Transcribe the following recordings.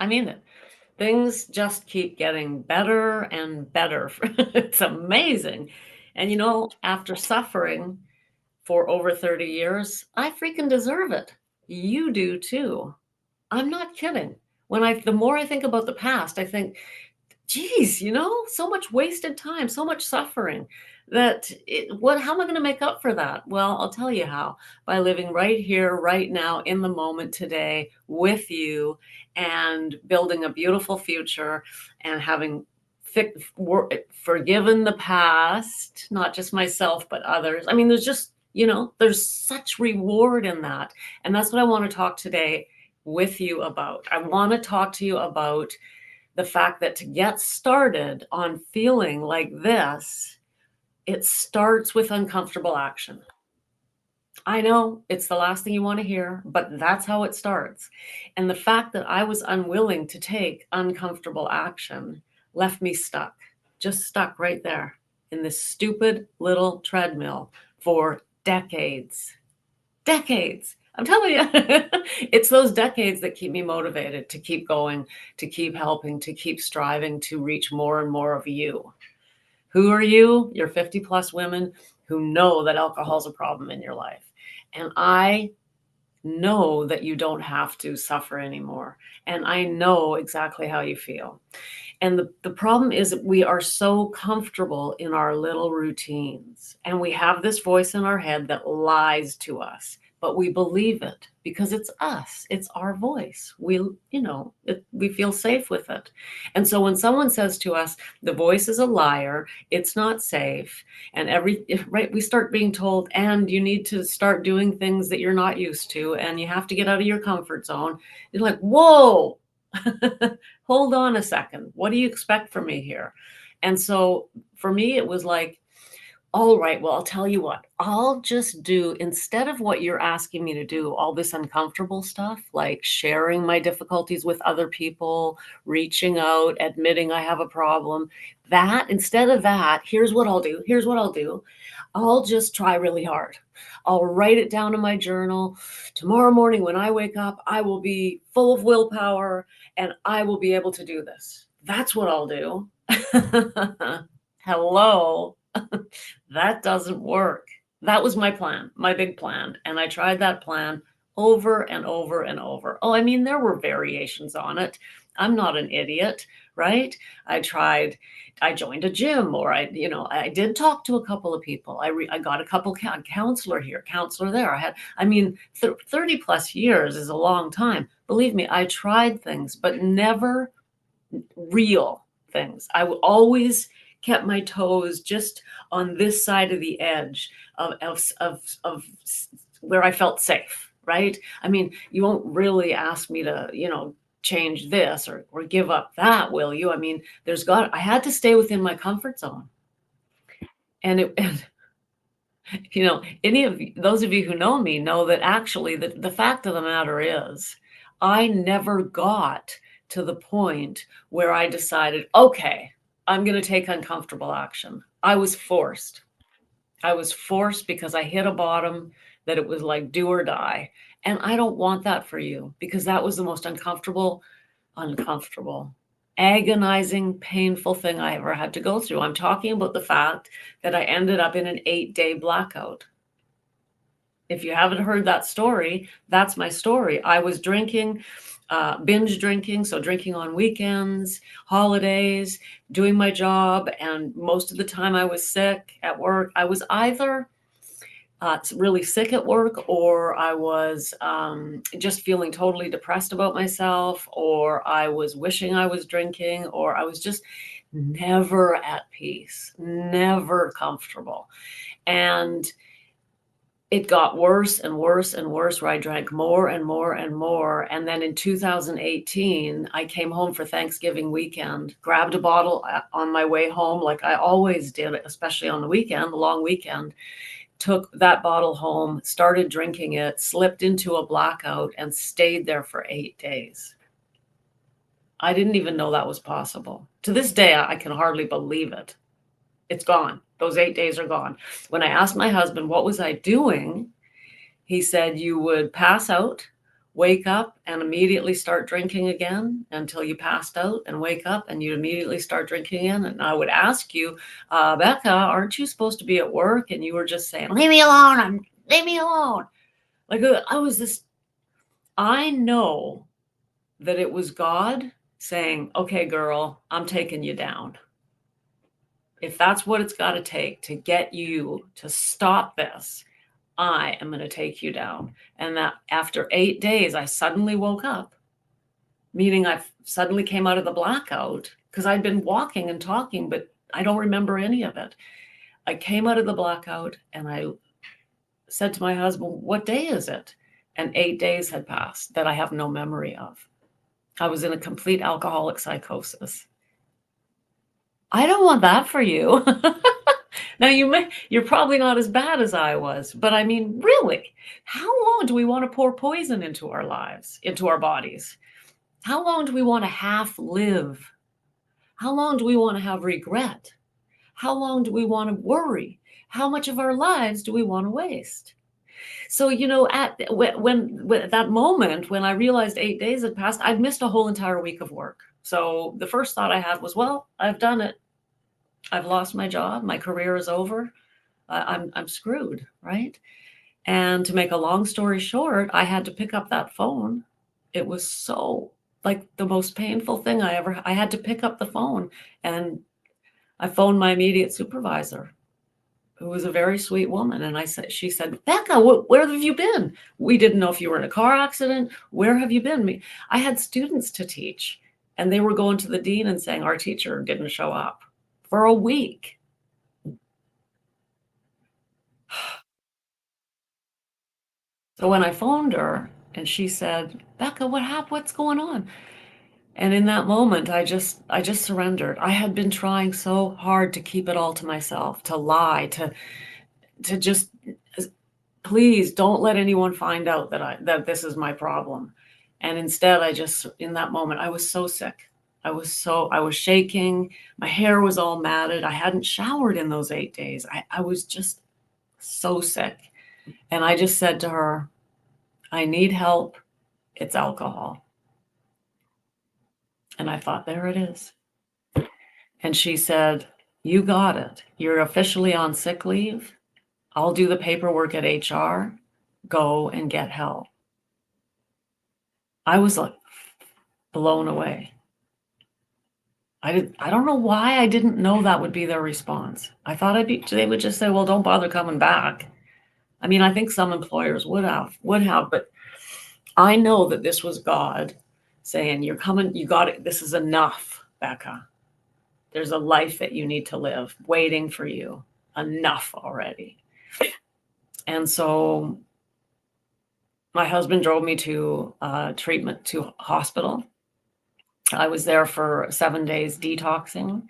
I mean it. Things just keep getting better and better. It's amazing. And after suffering for over 30 years, I freaking deserve it. You do too. I'm not kidding. The more I think about the past, I think, geez, so much wasted time, so much suffering how am I going to make up for that? Well, I'll tell you how, by living right here, right now, in the moment today with you and building a beautiful future and having forgiven the past, not just myself, but others. I mean, there's such reward in that. And that's what I want to talk today with you about. I want to talk to you about the fact that to get started on feeling like this, it starts with uncomfortable action. I know it's the last thing you want to hear, but that's how it starts. And the fact that I was unwilling to take uncomfortable action left me stuck, just stuck right there in this stupid little treadmill for decades. Decades. I'm telling you, it's those decades that keep me motivated to keep going, to keep helping, to keep striving to reach more and more of you. Who are you? You're 50 plus women who know that alcohol is a problem in your life. And I know that you don't have to suffer anymore. And I know exactly how you feel. And the problem is that we are so comfortable in our little routines. And we have this voice in our head that lies to us, but we believe it because it's us. It's our voice. We feel safe with it. And so when someone says to us, the voice is a liar, it's not safe, and right, we start being told, and you need to start doing things that you're not used to, and you have to get out of your comfort zone. You're like, whoa, hold on a second. What do you expect from me here? And so for me, it was like, all right, well, I'll tell you what, I'll just do, instead of what you're asking me to do, all this uncomfortable stuff, like sharing my difficulties with other people, reaching out, admitting I have a problem, instead of that, here's what I'll do. Here's what I'll do. I'll just try really hard. I'll write it down in my journal. Tomorrow morning when I wake up, I will be full of willpower and I will be able to do this. That's what I'll do. Hello. That doesn't work. That was my plan, my big plan. And I tried that plan over and over and over. Oh, I mean, there were variations on it. I'm not an idiot, right? I joined a gym, or I did talk to a couple of people. I got a couple counselor here, counselor there. 30 plus years is a long time. Believe me, I tried things, but never real things. I always kept my toes just on this side of the edge of where I felt safe, right? I mean, you won't really ask me to, change this or give up that, will you? I mean, I had to stay within my comfort zone. And those of you who know me know that actually the fact of the matter is, I never got to the point where I decided, okay, I'm going to take uncomfortable action. I was forced. Because I hit a bottom that it was like do or die. And I don't want that for you, because that was the most uncomfortable, agonizing, painful thing I ever had to go through. I'm talking about the fact that I ended up in an 8-day blackout. If you haven't heard that story, that's my story. I was drinking, binge drinking, so drinking on weekends, holidays, doing my job, and most of the time I was sick at work. I was either really sick at work, or I was just feeling totally depressed about myself, or I was wishing I was drinking, or I was just never at peace, never comfortable. And it got worse and worse and worse, where I drank more and more and more. And then in 2018, I came home for Thanksgiving weekend, grabbed a bottle on my way home, like I always did, especially on the weekend, the long weekend, took that bottle home, started drinking it, slipped into a blackout, and stayed there for 8 days. I didn't even know that was possible. To this day, I can hardly believe it. It's gone. Those 8 days are gone. When I asked my husband, what was I doing? He said, you would pass out, wake up and immediately start drinking again until you passed out, and wake up and you immediately start drinking again. And I would ask you, Becca, aren't you supposed to be at work? And you were just saying, leave me alone. Leave me alone. Like I was this, I know that it was God saying, okay, girl, I'm taking you down. If that's what it's got to take to get you to stop this, I am going to take you down. And that after 8 days, I suddenly woke up, meaning I suddenly came out of the blackout because I'd been walking and talking, but I don't remember any of it. I came out of the blackout and I said to my husband, what day is it? And 8 days had passed that I have no memory of. I was in a complete alcoholic psychosis. I don't want that for you. Now you're probably not as bad as I was, but I mean, really, how long do we want to pour poison into our lives, into our bodies? How long do we want to half live? How long do we want to have regret? How long do we want to worry? How much of our lives do we want to waste? So, at that moment when I realized 8 days had passed, I'd missed a whole entire week of work. So the first thought I had was, well, I've done it. I've lost my job. My career is over. I'm screwed, right? And to make a long story short, I had to pick up that phone. It was so like the most painful thing I had to pick up the phone, and I phoned my immediate supervisor, who was a very sweet woman. And she said, Becca, where have you been? We didn't know if you were in a car accident. Where have you been? I had students to teach, and they were going to the dean and saying, our teacher didn't show up for a week. So when I phoned her and she said, Becca, what happened? What's going on? And in that moment, I just surrendered. I had been trying so hard to keep it all to myself, to lie, to just, please don't let anyone find out that this is my problem. And instead, in that moment, I was so sick. I was shaking. My hair was all matted. I hadn't showered in those 8 days. I was just so sick. And I just said to her, I need help. It's alcohol. And I thought, there it is. And she said, you got it. You're officially on sick leave. I'll do the paperwork at HR. Go and get help. I was like blown away. I don't know why I didn't know that would be their response. I thought they would just say, well, don't bother coming back. I mean, I think some employers would have, but I know that this was God saying, you're coming, you got it. This is enough, Becca. There's a life that you need to live waiting for you. Enough already. And so my husband drove me to hospital. I was there for 7 days detoxing.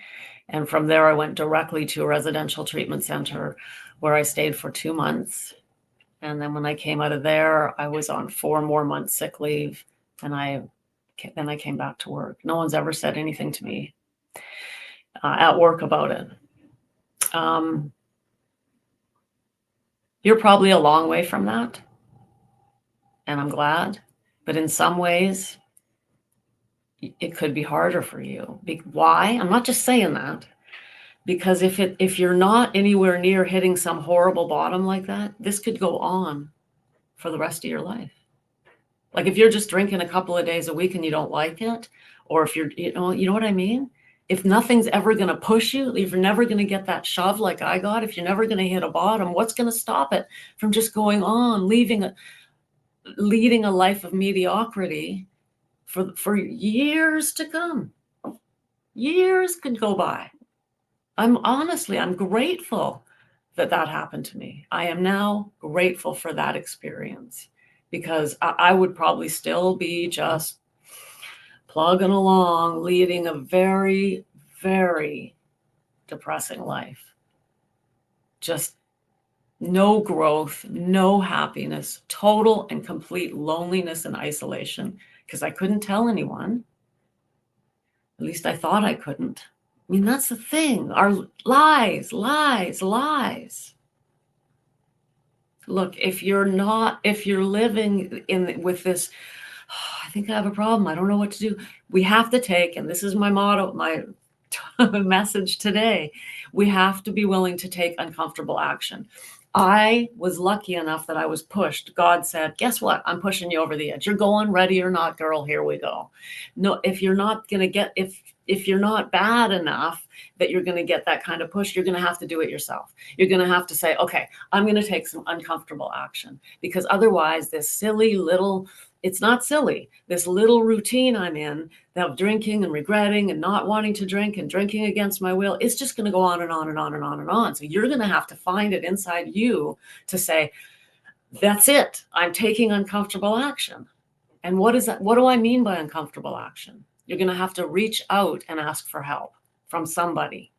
And from there, I went directly to a residential treatment center where I stayed for 2 months. And then when I came out of there, I was on 4 more months sick leave. And then I came back to work. No one's ever said anything to me at work about it. You're probably a long way from that. And I'm glad. But in some ways, it could be harder for you. Why? I'm not just saying that. Because if you're not anywhere near hitting some horrible bottom like that, this could go on for the rest of your life. Like if you're just drinking a couple of days a week and you don't like it, or if you know what I mean? If nothing's ever going to push you, if you're never going to get that shove like I got, if you're never going to hit a bottom, what's going to stop it from just going on, leading a life of mediocrity for years to come? Years could go by. I'm grateful that happened to me. I am now grateful for that experience, because I would probably still be just plugging along, leading a very, very depressing life. Just no growth, no happiness, total and complete loneliness and isolation, because I couldn't tell anyone. At least I thought I couldn't. I mean, that's the thing. Our lies. Look, if you're living in with this, "Oh, I think I have a problem. I don't know what to do." We have to take, and this is my motto, my message today. We have to be willing to take uncomfortable action. I was lucky enough that I was pushed. God said, "Guess what? I'm pushing you over the edge. You're going, ready or not, girl, here we go." No, if you're not going to get if you're not bad enough that you're going to get that kind of push, you're going to have to do it yourself. You're going to have to say, "Okay, I'm going to take some uncomfortable action," because otherwise this silly little it's not silly. This little routine I'm in of drinking and regretting and not wanting to drink and drinking against my will, it's just going to go on and on and on and on and on. So you're going to have to find it inside you to say, that's it. I'm taking uncomfortable action. And what is that? What do I mean by uncomfortable action? You're going to have to reach out and ask for help from somebody.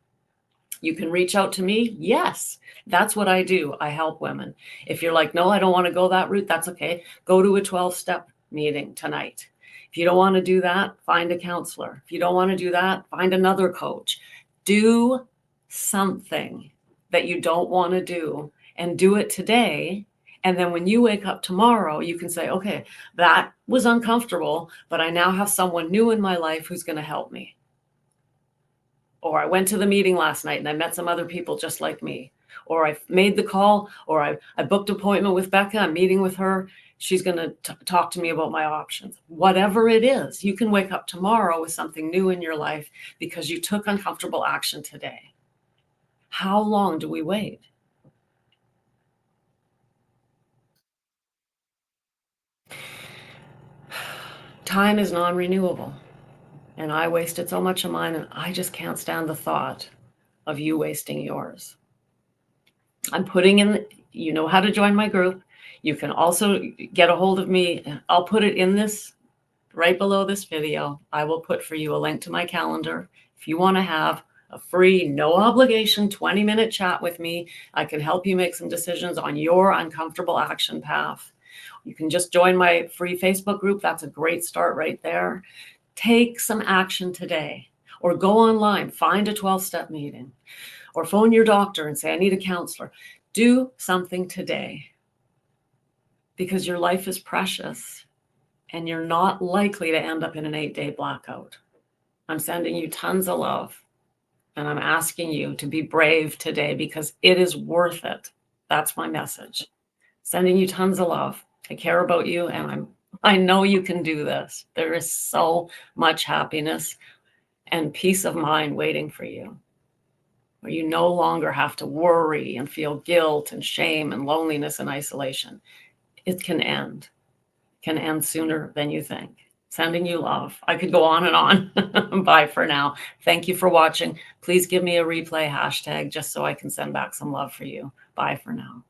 You can reach out to me. Yes, that's what I do. I help women. If you're like, no, I don't want to go that route, that's okay. Go to a 12-step meeting tonight. If you don't want to do that, find a counselor. If you don't want to do that, find another coach. Do something that you don't want to do and do it today. And then when you wake up tomorrow, you can say, okay, that was uncomfortable, but I now have someone new in my life who's going to help me. Or I went to the meeting last night and I met some other people just like me. Or I made the call, or I booked an appointment with Becca. I'm meeting with her. She's going to talk to me about my options. Whatever it is, you can wake up tomorrow with something new in your life because you took uncomfortable action today. How long do we wait? Time is non-renewable. And I wasted so much of mine, and I just can't stand the thought of you wasting yours. I'm putting in, you know how to join my group. You can also get a hold of me. I'll put it in this right below this video. I will put for you a link to my calendar. If you want to have a free, no obligation 20-minute chat with me, I can help you make some decisions on your uncomfortable action path. You can just join my free Facebook group. That's a great start right there. Take some action today, or go online, find a 12-step meeting, or phone your doctor and say, I need a counselor. Do something today because your life is precious and you're not likely to end up in an 8-day blackout. I'm sending you tons of love, and I'm asking you to be brave today because it is worth it. That's my message. Sending you tons of love. I care about you, and I know you can do this. There is so much happiness and peace of mind waiting for you, where you no longer have to worry and feel guilt and shame and loneliness and isolation. It can end sooner than you think. Sending you love. I could go on and on. Bye for now. Thank you for watching. Please give me a replay hashtag just so I can send back some love for you. Bye for now.